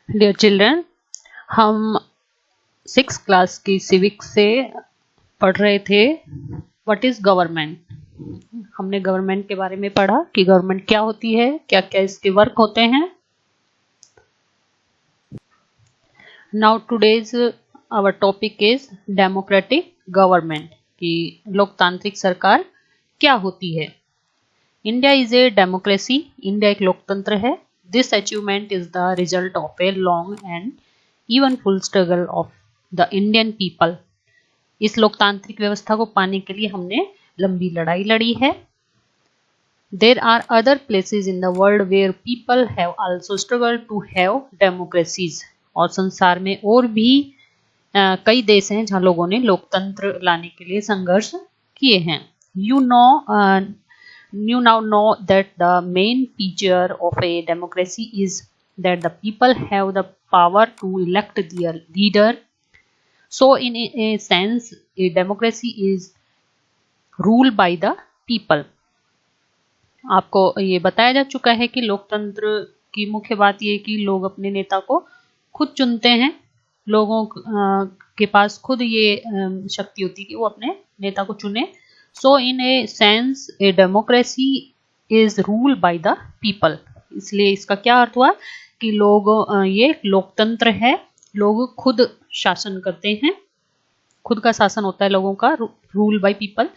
Dear children, हम 6th class की civics से पढ़ रहे थे व्हाट इज गवर्नमेंट। हमने गवर्नमेंट के बारे में पढ़ा कि गवर्नमेंट क्या होती है, क्या क्या इसके वर्क होते हैं। Now today's our topic is democratic government, कि लोकतांत्रिक सरकार क्या होती है। India is a democracy, India एक लोकतंत्र है। This achievement is the result of a long and eventful struggle of the Indian people. इस लोकतांत्रिक व्यवस्था को पाने के लिए हमने लंबी लड़ाई लड़ी है। There are other places in the world where people have also struggle to have democracies. और संसार में और भी कई देश हैं जहां लोगों ने लोकतंत्र लाने के लिए संघर्ष किए हैं। You now know that the main feature of a democracy is that the people have the power to elect their leader. So in a sense, a democracy is ruled by the people. आपको ये बताया जा चुका है कि लोकतंत्र की मुख्य बात ये है कि लोग अपने नेता को खुद चुनते हैं। लोगों के पास खुद ये शक्ति होती है कि वो अपने नेता को चुने। So in a sense, a democracy is ruled by the people. इसलिए इसका क्या अर्थ हुआ कि लोग ये लोकतंत्र है, लोग खुद शासन करते हैं, खुद का शासन होता है लोगों का, rule by people.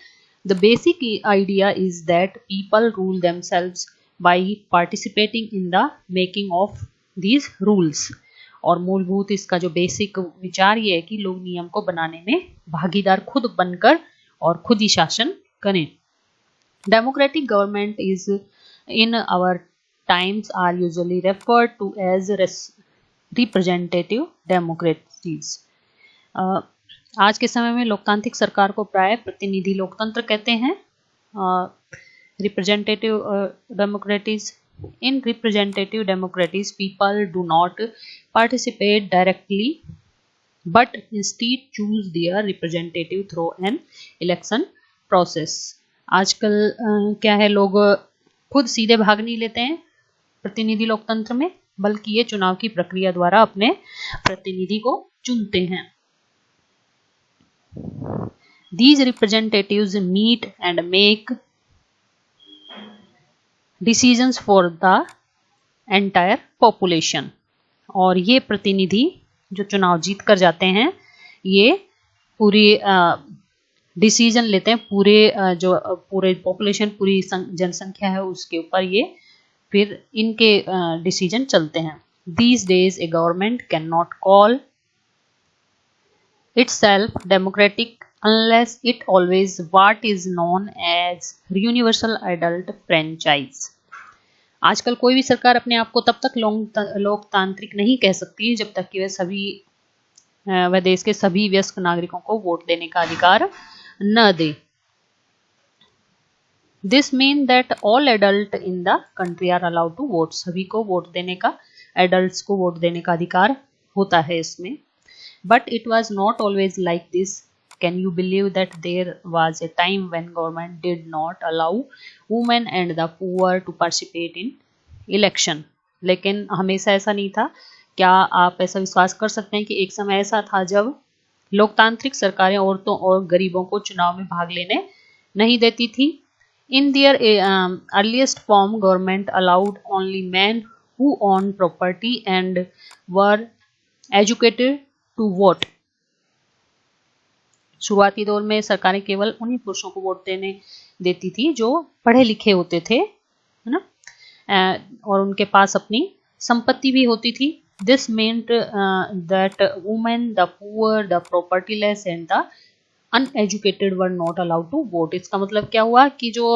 The basic idea is that people rule themselves by participating in the making of these rules. और मूलभूत इसका जो बेसिक विचार ये है कि लोग नियम को बनाने में भागीदार खुद बनकर और खुद ही शासन करें। Democratic government is in our times are usually referred to as representative democracies. आज के समय में लोकतांत्रिक सरकार को प्राय प्रतिनिधि लोकतंत्र कहते हैं। Representative democracies, in representative democracies people do not participate directly but instead choose their representative through an election process. आजकल क्या है, लोग खुद सीधे भाग नहीं लेते हैं प्रतिनिधि लोकतंत्र में, बल्कि ये चुनाव की प्रक्रिया द्वारा अपने प्रतिनिधि को चुनते हैं। These representatives meet and make decisions for the entire population. और ये प्रतिनिधि जो चुनाव जीत कर जाते हैं, ये पूरी डिसीजन लेते हैं, पूरे पॉपुलेशन, पूरी जनसंख्या है उसके ऊपर ये फिर इनके डिसीजन चलते हैं। These days a government cannot call itself democratic unless it always what is known as universal adult franchise. आजकल कोई भी सरकार अपने आप को तब तक लोकतांत्रिक नहीं कह सकती जब तक कि वह देश के सभी वयस्क नागरिकों को वोट देने का अधिकार न दे। This means that all adult in the country are allowed to vote. सभी को वोट देने का, adults को वोट देने का अधिकार होता है इसमें। But it was not always like this. Can you believe that there was a time when government did not allow women and the poor to participate in election? लेकिन हमेशा ऐसा नहीं था। क्या आप ऐसा विश्वास कर सकते हैं कि एक समय ऐसा था जब लोकतांत्रिक सरकारें औरतों और गरीबों को चुनाव में भाग लेने नहीं देती थी? In their earliest form, government allowed only men who owned property and were educated to vote. शुरुआती दौर में सरकारें केवल उन्हीं पुरुषों को वोट देने देती थी जो पढ़े लिखे होते थे, है ना, और उनके पास अपनी संपत्ति भी होती थी। This meant that women, the poor, the propertyless and the uneducated were not allowed to vote. इसका मतलब क्या हुआ कि जो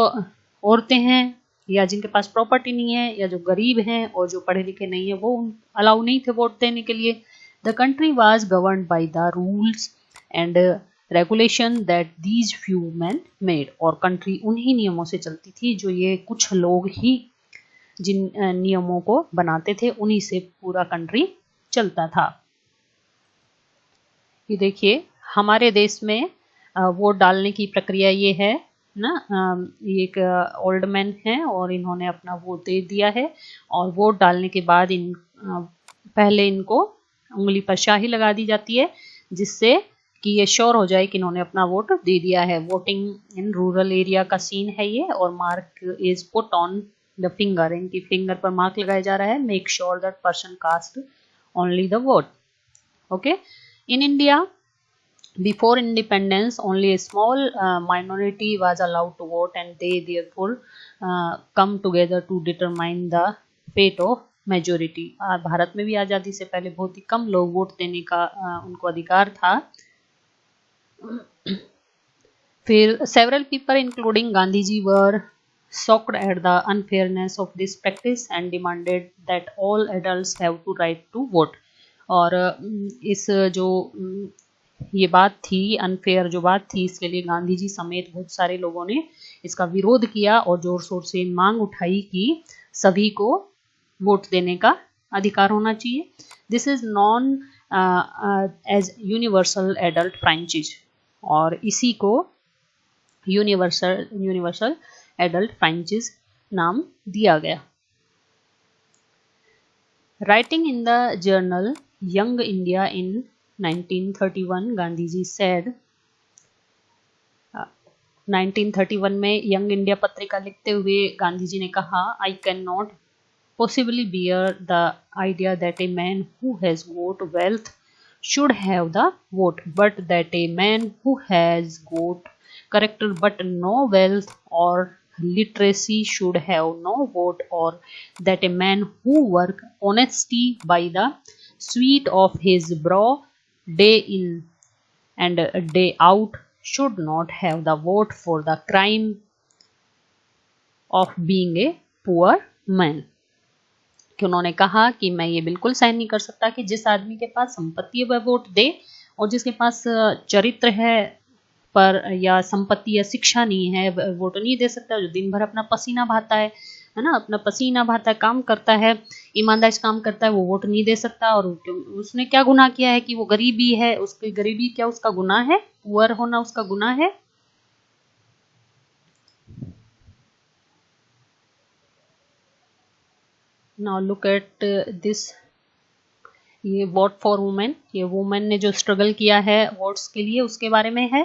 औरतें हैं या जिनके पास प्रॉपर्टी नहीं है या जो गरीब हैं और जो पढ़े लिखे नहीं है वो अलाउ नहीं थे वोट देने के लिए। The country was governed by the rules and regulation that these few men made. और कंट्री उन्हीं नियमों से चलती थी जो ये कुछ लोग ही जिन नियमों को बनाते थे, उन्हीं से पूरा कंट्री चलता था। ये देखिए हमारे देश में वोट डालने की प्रक्रिया ये है ना, ये एक ओल्ड मैन है और इन्होंने अपना वोट दे दिया है और वोट डालने के बाद इन पहले इनको उंगली पर स्याही लगा दी जाती है, जिससे कि ये श्योर हो जाए कि इन्होंने अपना वोट दे दिया है। वोटिंग इन रूरल एरिया का सीन है ये। और mark is put on the finger, इनकी फिंगर पर मार्क लगाया जा रहा है। Make sure that person cast only the vote. Okay, in India before independence only a small minority was allowed to vote, and they therefore come together to determine the fate of majority। Bharat में भी आज़ादी से पहले बहुत ही कम लोग vote देने का उनको अधिकार था। फिर several people including Gandhi ji were shocked at the unfairness of this practice and demanded that all adults have to right to vote। और इस जो ये बात थी, अनफेयर जो बात थी, इसके लिए गांधी जी समेत बहुत सारे लोगों ने इसका विरोध किया और जोर शोर से मांग उठाई कि सभी को वोट देने का अधिकार होना चाहिए। This is known as universal adult franchise, और इसी को यूनिवर्सल एडल्ट फ्रेंचाइज नाम दिया गया। Writing in the journal Young India in 1931 Gandhi ji said 1931 में यंग इंडिया पत्रिका लिखते हुए गांधी जी ने कहा, I can not possibly bear the idea that a man who has got wealth should have the vote, but that a man who has got character but no wealth or literacy should have no vote, or that a man who work honesty by the sweat of his brow day in and day out should not have the vote for the crime of being a poor man। कि उन्होंने कहा कि मैं ये बिल्कुल सहन नहीं कर सकता कि जिस आदमी के पास संपत्ति है वह वोट दे, और जिसके पास चरित्र है पर या संपत्ति या शिक्षा नहीं है वह वोट नहीं दे सकता। जो दिन भर अपना पसीना बहाता है ना, अपना पसीना बहाता है, काम करता है, ईमानदारी से काम करता है, वो वोट नहीं दे सकता। और उसने क्या गुनाह किया है कि वो गरीबी है, उसकी गरीबी क्या उसका गुनाह है? पुअर होना उसका गुनाह है? नाउ लुक एट दिस, ये वोट फॉर वुमेन, ये वुमेन ने जो स्ट्रगल किया है वोट्स के लिए उसके बारे में है।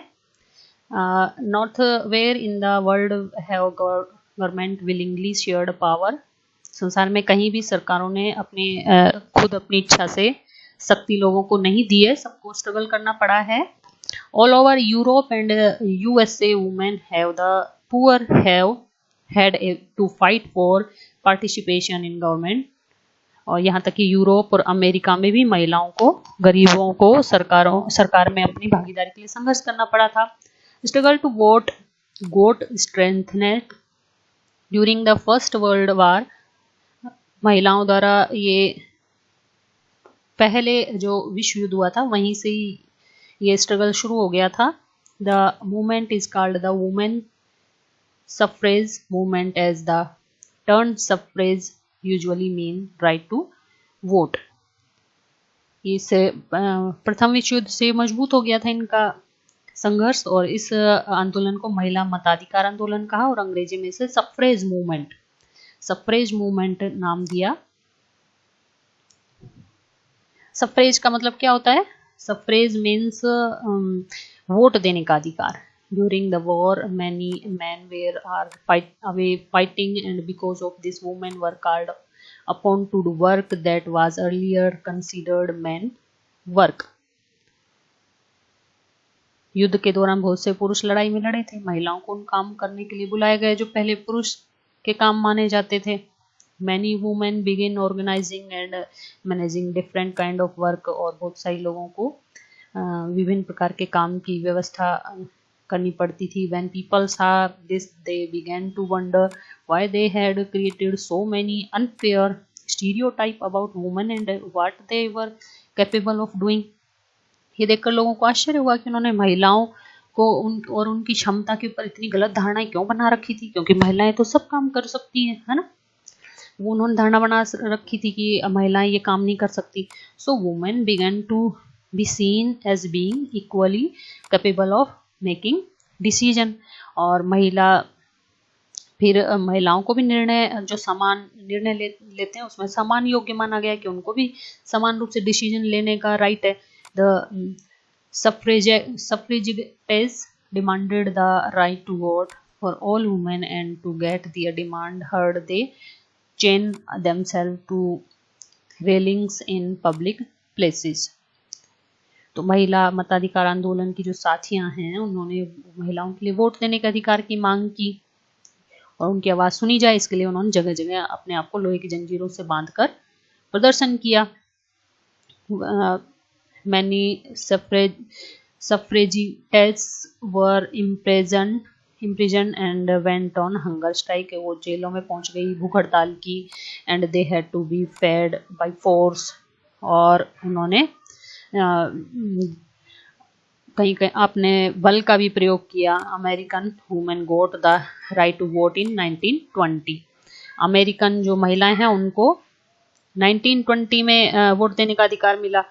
Nowhere in the world have government willingly shared power, संसार में कहीं भी सरकारों ने अपने खुद अपनी इच्छा से शक्ति लोगों को नहीं दी है, सबको स्ट्रगल करना पड़ा है। All over Europe and USA women have the poor have had to fight for participation in government, और यहाँ तक कि यूरोप और अमेरिका में भी महिलाओं को, गरीबों को सरकार में अपनी भागीदारी के लिए संघर्ष करना पड़ा था। Struggle to vote got strengthened during the first world war, महिलाओं द्वारा ये पहले जो विश्व युद्ध हुआ था वहीं से ही ये स्ट्रगल शुरू हो गया था। The movement is called the women suffrage movement as the term suffrage usually mean right to vote. इससे प्रथम विश्व युद्ध से मजबूत हो गया था इनका संघर्ष, और इस आंदोलन को महिला मताधिकार आंदोलन कहा, और अंग्रेजी में इसे सफ्रेज मूवमेंट नाम दिया। सफ्रेज का मतलब क्या होता है? सफ्रेज मीन्स वोट देने का अधिकार। During the war, many men were away fighting, and because of this, women were called upon to do work that was earlier considered men work। युद्ध के दौरान बहुत से पुरुष लड़ाई में लड़े थे, महिलाओं को उन काम करने के लिए बुलाए गए जो पहले पुरुष के काम माने जाते थे। Many women begin organizing and managing different kind of work, और बहुत सारे लोगों को विभिन्न प्रकार के काम की व्यवस्था करनी पड़ती थी। When people saw this, they began to wonder why they had created so many unfair stereotype about women and what they were capable of doing। ये देखकर लोगों को आश्चर्य हुआ कि उन्होंने महिलाओं को और उनकी क्षमता के ऊपर इतनी गलत धारणाएं क्यों बना रखी थी, क्योंकि महिलाएं तो सब काम कर सकती हैं, है ना। वो उन्होंने धारणा बना रखी थी कि महिलाएं ये काम नहीं कर सकती। So women began to be seen as being equally capable of making decision, और महिला फिर महिलाओं को भी निर्णय जो समान निर्णय लेते हैं उसमें समान योग्य माना गया कि उनको भी समान रूप से डिसीजन लेने का राइट है। The suffragettes demanded the right to vote for all women, and to get their demand heard they chained themselves to railings in public places। तो महिला मताधिकार आंदोलन की जो साथियां हैं उन्होंने महिलाओं के लिए वोट देने के अधिकार की मांग की और उनकी आवाज सुनी जाए, इसके लिए उन्होंने जगह जगह अपने आप को लोहे की जंजीरों से बांधकर प्रदर्शन किया। Many suffragettes were imprisoned and went on hunger strike। वो जेलों में पहुंच गई भूख हड़ताल की, and they had to be fed by force। और उन्होंने कहीं कहीं अपने बल का भी प्रयोग किया। American women got the right to vote in 1920। American जो महिलाएं हैं उनको 1920 में वोट देने का अधिकार मिला,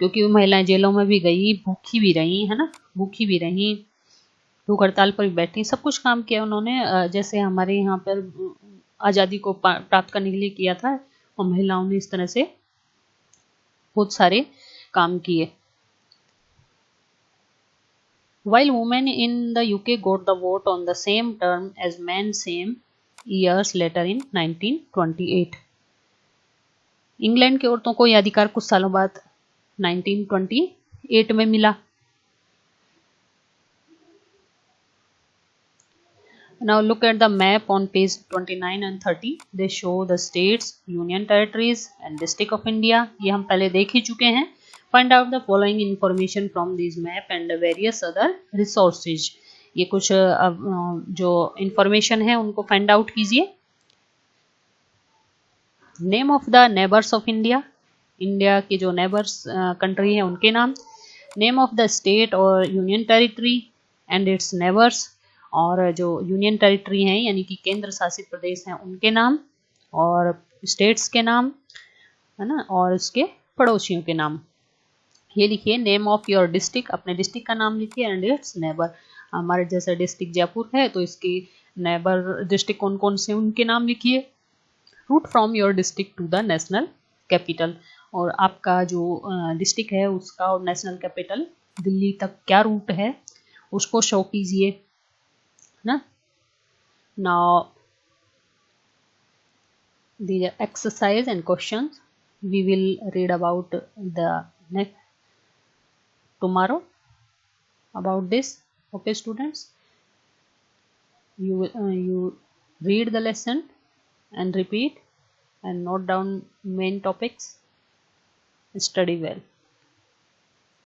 क्योंकि वो महिलाएं जेलों में भी गई, भूखी भी रही, है ना, भूखी भी रही, भूख हड़ताल पर भी बैठी, सब कुछ काम किया उन्होंने। जैसे हमारे यहाँ पर आज़ादी को प्राप्त करने के लिए किया था, और महिलाओं ने इस तरह से बहुत सारे काम किए। While women in the UK got the vote on the same term as men same years later in 1928। England की औरतों को यह अधिकार कुछ सालों बाद 1928 में मिला। Now look at the map on page 29 and 30। They show the states, union territories and district of India। ये हम पहले देख ही चुके हैं। Find out the following information from these map and various other resources। ये कुछ जो information है उनको find out कीजिए। Name of the neighbors of India। India के जो neighbors country हैं उनके नाम। Name of the state और union territory and its neighbors। और जो यूनियन टेरिटरी हैं यानी कि केंद्र शासित प्रदेश हैं उनके नाम, और स्टेट्स के नाम, है ना, और उसके पड़ोसियों के नाम। ये लिखिए नेम ऑफ योर डिस्ट्रिक्ट, अपने डिस्ट्रिक्ट का नाम लिखिए, एंड इट्स नेबर। हमारे जैसे डिस्ट्रिक्ट जयपुर है तो इसकी नेबर डिस्ट्रिक्ट कौन कौन से उनके नाम लिखिए। Route from your district to the national capital. और आपका जो डिस्ट्रिक्ट है उसका और नेशनल कैपिटल दिल्ली तक क्या रूट है उसको शो कीजिए ना। Now the exercise and questions we will read about the next tomorrow about this। Okay students, you read the lesson and repeat and note down main topics, study well।